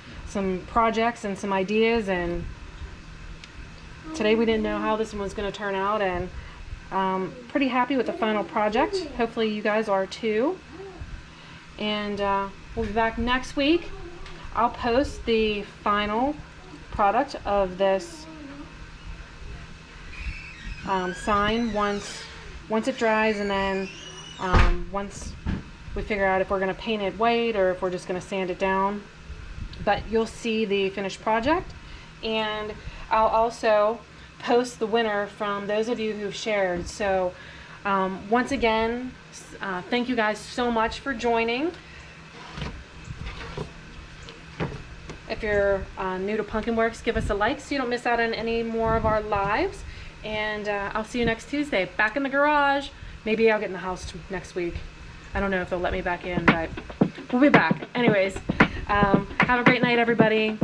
projects and some ideas. And today we didn't know how this one was going to turn out, and pretty happy with the final project. Hopefully you guys are too. And we'll be back next week. I'll post the final product of this sign once it dries, and then once we figure out if we're going to paint it white or if we're just going to sand it down. But you'll see the finished project, and I'll also post the winner from those of you who've shared. So once again, thank you guys so much for joining. If you're new to Punkinworks, give us a like so you don't miss out on any more of our lives. And I'll see you next Tuesday. Back in the garage. Maybe I'll get in the house next week. I don't know if they'll let me back in, but we'll be back. Anyways, have a great night, everybody.